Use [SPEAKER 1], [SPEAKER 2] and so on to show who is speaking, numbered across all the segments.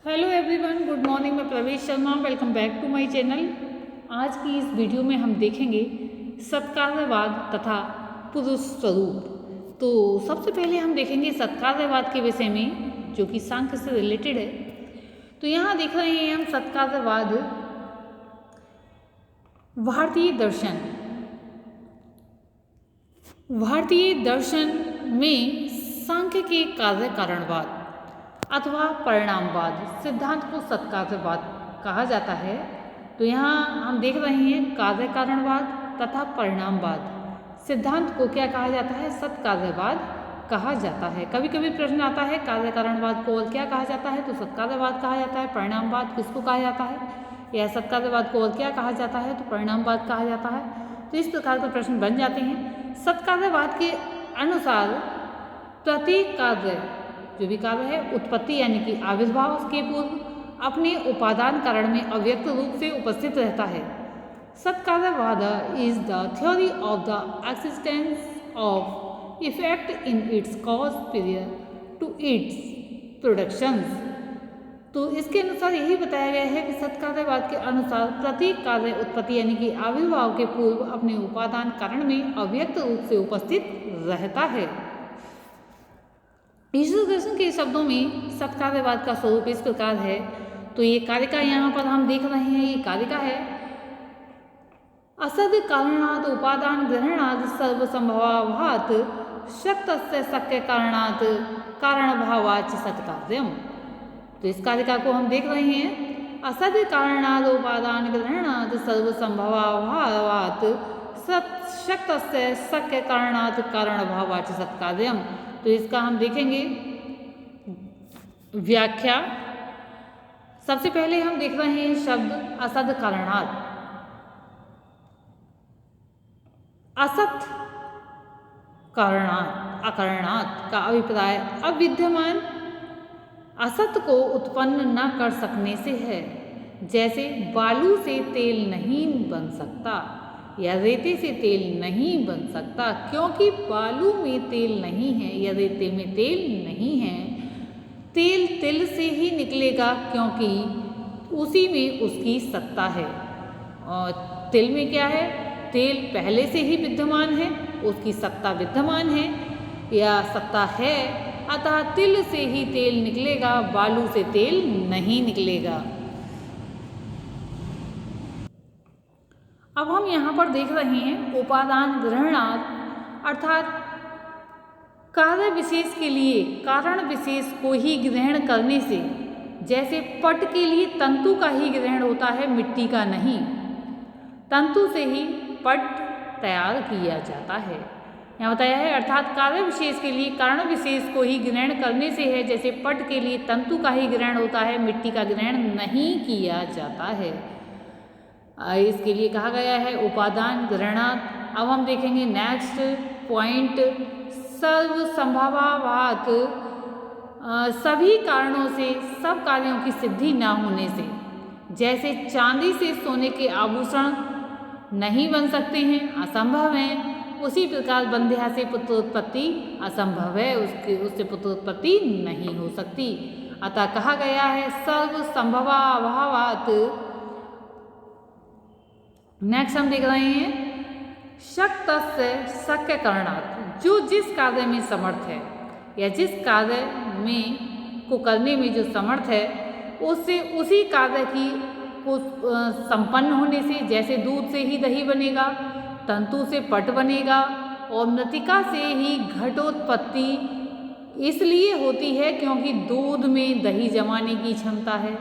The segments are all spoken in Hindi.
[SPEAKER 1] Hello everyone, good morning. मैं Pravesh Sharma, welcome back to my channel. आज की इस वीडियो में हम देखेंगे सत्कार्यवाद तथा पुरुष स्वरूप। तो सबसे पहले हम देखेंगे सत्कार्यवाद के विषय में, जो कि सांख्य से रिलेटेड है। तो यहाँ देख रहे हैं हम सत्कार्यवाद भारतीय दर्शन में सांख्य के कार्य कारणवाद अथवा परिणामवाद सिद्धांत को सत्कार्यवाद कहा जाता है। तो यहाँ हम देख रहे हैं कार्य कारणवाद तथा परिणामवाद सिद्धांत को क्या कहा जाता है? सत्कार्यवाद कहा जाता है। कभी कभी प्रश्न आता है कार्य कारणवाद को और क्या कहा जाता है? तो सत्कार्यवाद कहा जाता है। परिणामवाद किसको कहा जाता है? या सत्कार्यवाद को और क्या कहा जाता है? तो परिणामवाद कहा जाता है। तो इस प्रकार के प्रश्न बन जाते हैं। सत्कार्यवाद के अनुसार प्रत्येक कार्य, जो भी कार्य है, उत्पत्ति यानी कि आविर्भाव के पूर्व अपने उपादान कारण में अव्यक्त रूप से उपस्थित रहता है। सत्कार्यवाद is the theory of the existence of effect in its cause period to its productions. तो इसके अनुसार यही बताया गया है कि सत्कार्यवाद के अनुसार प्रत्येक कार्य उत्पत्ति यानी कि आविर्भाव के पूर्व अपने उपादान कारण में अव्यक्त रूप से उपस्थित रहता है। ईश्वर के शब्दों में सत्कार्यवाद का स्वरूप इस प्रकार है। तो ये कारिका यहाँ पर हम देख रहे हैं, ये कारिका है। असद कारणात् उपादान ग्रहणात् सर्वसंभवाभात शक्तस्य शक्य कारणात् कारणभावाच्च सत्कार्यम्। तो इस कारिका को हम देख रहे हैं। असद कारणात् उपादान ग्रहणात् सर्वसंभवाभात शक्तस्य शक्य कारणात् कारणभावाच्च सत्कार्यम्। तो इसका हम देखेंगे व्याख्या। सबसे पहले हम देख रहे हैं शब्द असद कारणात्। असत कारणात् अकारणात् का अभिप्राय अविद्यमान असत को उत्पन्न न कर सकने से है। जैसे बालू से तेल नहीं बन सकता या रेते से तेल नहीं बन सकता, क्योंकि बालू में तेल नहीं है या रेते में तेल नहीं है। तेल तिल से ही निकलेगा, क्योंकि उसी में उसकी सत्ता है। और तिल में क्या है? तेल पहले से ही विद्यमान है, उसकी सत्ता विद्यमान है या सत्ता है, अतः तिल से ही तेल निकलेगा, बालू से तेल नहीं निकलेगा। अब हम यहाँ पर देख रहे हैं उपादान ग्रहणात्, अर्थात कार्य विशेष के लिए कारण विशेष को ही ग्रहण करने से। जैसे पट के लिए तंतु का ही ग्रहण होता है, मिट्टी का नहीं। तंतु से ही पट तैयार किया जाता है, यहाँ बताया है। अर्थात कार्य विशेष के लिए कारण विशेष को ही ग्रहण करने से है। जैसे पट के लिए तंतु का ही ग्रहण होता है, मिट्टी का ग्रहण नहीं किया जाता है। इसके लिए कहा गया है उपादान ग्रहणात्। अब हम देखेंगे नेक्स्ट पॉइंट, सर्वसंभवाभात सभी कारणों से सब कार्यों की सिद्धि न होने से। जैसे चांदी से सोने के आभूषण नहीं बन सकते हैं, असंभव हैं, उसी प्रकार बंध्या से पुत्रोत्पत्ति असंभव है, उससे पुत्रोत्पत्ति नहीं हो सकती। अतः कहा गया है सर्वसंभवाभावात्। नेक्स्ट हम देख रहे हैं शक्तस्य शक्य कारणात्, जो जिस कार्य में समर्थ है या जिस कार्य में को करने में जो समर्थ है, उससे उसी कार्य की को संपन्न होने से। जैसे दूध से ही दही बनेगा, तंतु से पट बनेगा, और मृतिका से ही घटोत्पत्ति इसलिए होती है क्योंकि दूध में दही जमाने की क्षमता है,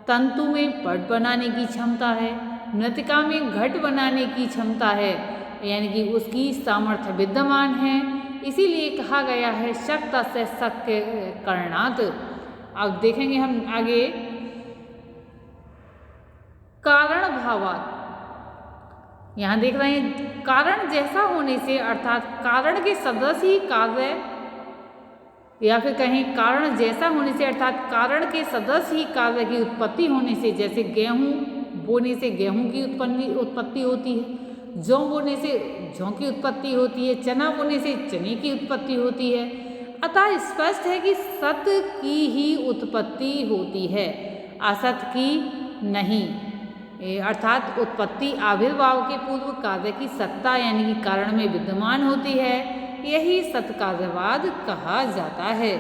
[SPEAKER 1] तंतु में पट बनाने की क्षमता है, मृतिका में घट बनाने की क्षमता है, यानी कि उसकी सामर्थ्य विद्यमान है। इसीलिए कहा गया है शक्तस्य शक्य कारणात्। अब देखेंगे हम आगे कारण भावात्। यहाँ देख रहे हैं कारण जैसा होने से, अर्थात कारण के सदृश ही कार्य, या फिर कहें कारण जैसा होने से अर्थात कारण के सदृश ही कार्य की उत्पत्ति होने से। जैसे गेहूँ बोने से गेहूँ की उत्पत्ति होती है, जौ बोने से जौ की उत्पत्ति होती है, चना बोने से चने की उत्पत्ति होती है। अतः स्पष्ट है कि सत की ही उत्पत्ति होती है, असत की नहीं। अर्थात उत्पत्ति आविर्भाव के पूर्व कार्य की सत्ता यानी कि कारण में विद्यमान होती है, यही सत्कार्यवाद कहा जाता है।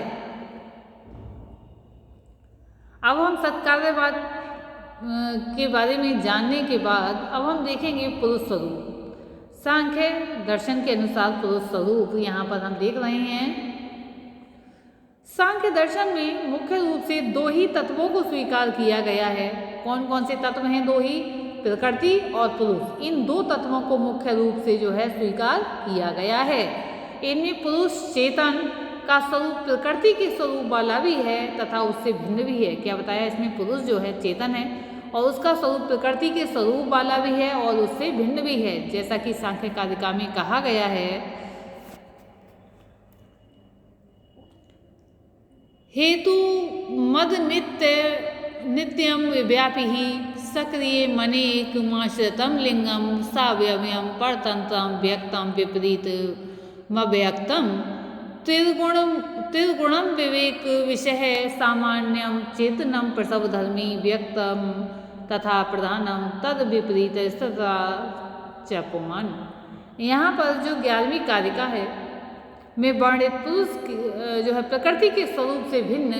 [SPEAKER 1] अब हम सत्कार्यवाद के बारे में जानने के बाद अब हम देखेंगे पुरुष स्वरूप। सांख्य दर्शन के अनुसार पुरुष स्वरूप यहाँ पर हम देख रहे हैं। सांख्य दर्शन में मुख्य रूप से दो ही तत्वों को स्वीकार किया गया है। कौन कौन से तत्व हैं? दो ही, प्रकृति और पुरुष। इन दो तत्वों को मुख्य रूप से जो है स्वीकार किया गया है। इनमें पुरुष चेतन का स्वरूप प्रकृति के स्वरूप वाला भी है तथा उससे भिन्न भी है। क्या बताया? इसमें पुरुष जो है चेतन है और उसका स्वरूप प्रकृति के स्वरूप वाला भी है और उससे भिन्न भी है, जैसा कि सांख्य कारिका में कहा गया है। हेतु मद नित्यम व्यापी ही सक्रिय मनेक माश्रितम लिंगम सावयवम परतंत्रम व्यक्तम विपरीत मव्यक्तम त्रिगुणम विवेक विषय सामान्यम चेतनम प्रसवधर्मी व्यक्तम तथा प्रधानम तद विपरीत स्थिता च पुमान। यहाँ पर जो 11वीं कारिका है में वर्णित पुरुष जो है प्रकृति के स्वरूप से भिन्न,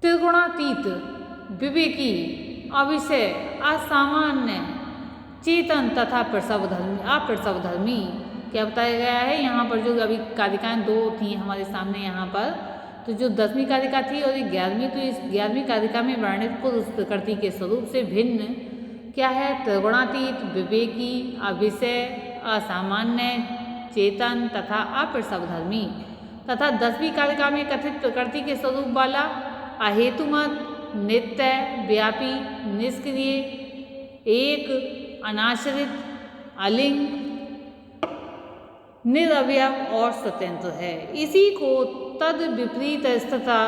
[SPEAKER 1] त्रिगुणातीत, विवेकी, अविषय, असामान्य, चेतन तथा अप्रसवधर्मी क्या बताया गया है। यहाँ पर जो अभी कारिकाएं दो थी हमारे सामने यहाँ पर, तो जो 10वीं कारिका थी और 11वीं, तो इस 11वीं कारिका में वर्णित पुरुष प्रकृति के स्वरूप से भिन्न क्या है? त्रिगुणातीत, विवेकी, अविषय, असामान्य, चेतन तथा अप्रसवधर्मी। तथा 10वीं कारिका में कथित प्रकृति के स्वरूप वाला, अहेतुमत, नित्य, व्यापी, निष्क्रिय, एक, अनाश्रित, अलिंग, निरवयव और स्वतंत्र है। इसी को तद विपरीत स्थिता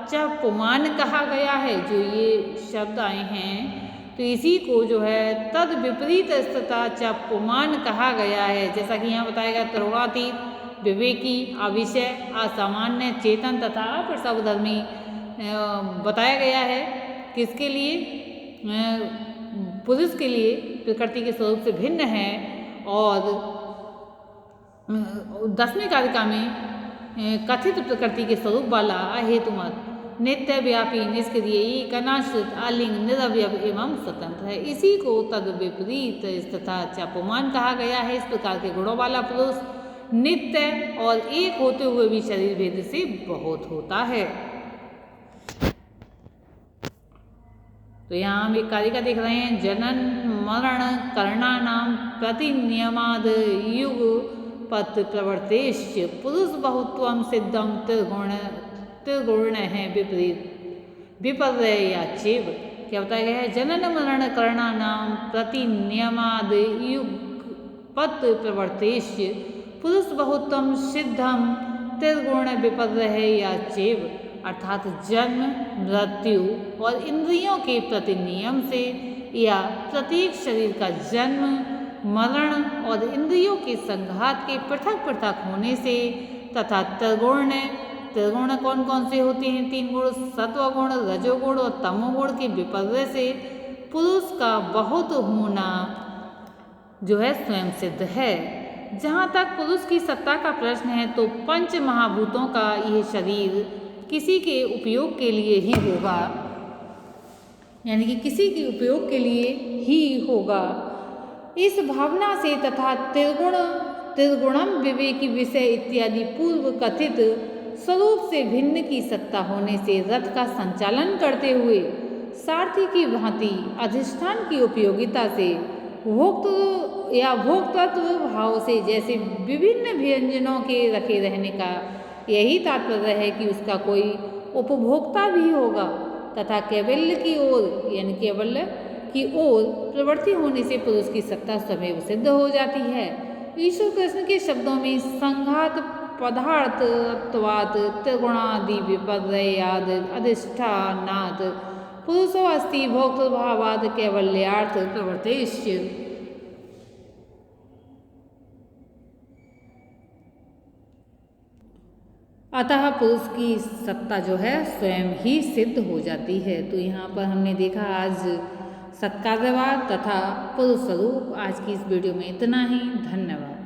[SPEAKER 1] च पुमान कहा गया है। जो ये शब्द आए हैं तो इसी को जो है तद विपरीत स्थिता च पुमान कहा गया है। जैसा कि यहाँ बताया गया, त्रिगुणातीत, विवेकी, अविषय, असामान्य, चेतन तथा अप्रसवधर्मी बताया गया है। किसके लिए? पुरुष के लिए प्रकृति के स्वरूप से भिन्न है। और 10वीं कारिका में कथित प्रकृति के स्वरूप वाला, अहेतुमत, नित्य, व्यापी, निष्क्रिय, एक, अनाश्रित, अलिंग, निरवयव एवं स्वतंत्र है। इसी को तद विपरीत तथा चापुमान कहा गया है। इस प्रकार के गुणों वाला पुरुष नित्य और एक होते हुए भी शरीर भेद से बहुत होता है। तो यहाँ हम एक कारिका देख रहे हैं। जनन मरण करणानाम प्रतिनियमाद युग पथ प्रवर्तेश्य पुरुष बहुत्वम सिद्धम त्रिगुण है विपरीत विपर्य या चेव। क्या बताया गया है? जनन मरण करणानाम प्रतिनियमाद युग पथ प्रवर्तेश्य पुरुष बहुत्वम सिद्धम त्रिगुण विपर्य है या चेव। अर्थात जन्म, मृत्यु और इंद्रियों के प्रतिनियम से या प्रत्येक शरीर का जन्म, मरण और इंद्रियों के संघात के पृथक पृथक होने से तथा त्रिगुण कौन कौन से होते हैं? 3 गुण, सत्वगुण, रजोगुण और तमोगुण के विपर्य से पुरुष का बहुत होना जो है स्वयं सिद्ध है। जहाँ तक पुरुष की सत्ता का प्रश्न है तो 5 महाभूतों का यह शरीर किसी के उपयोग के लिए ही होगा, यानी कि किसी के उपयोग के लिए ही होगा। इस भावना से तथा त्रिगुणम विवेकी विषय इत्यादि पूर्व कथित स्वरूप से भिन्न की सत्ता होने से रथ का संचालन करते हुए सारथी की भांति अधिष्ठान की उपयोगिता से भोक्तृ या भोक्तृत्व भाव से जैसे विभिन्न व्यंजनों के रखे रहने का यही तात्पर्य है कि उसका कोई उपभोक्ता भी होगा तथा कैवल्य की ओर यानी कैवल्य की ओर प्रवृत्ति होने से पुरुष की सत्ता स्वयं सिद्ध हो जाती है। ईश्वर कृष्ण के शब्दों में संघात पदार्थत्वात् त्रिगुणादि विपर्याद अधिष्ठानात् पुरुषो अस्ति भोक्तृभावाद कैवल्यार्थ प्रवर्तेश्य। अतः पुरुष की सत्ता जो है स्वयं ही सिद्ध हो जाती है। तो यहाँ पर हमने देखा आज सत्कार्यवाद तथा पुरुष स्वरूप। आज की इस वीडियो में इतना ही। धन्यवाद।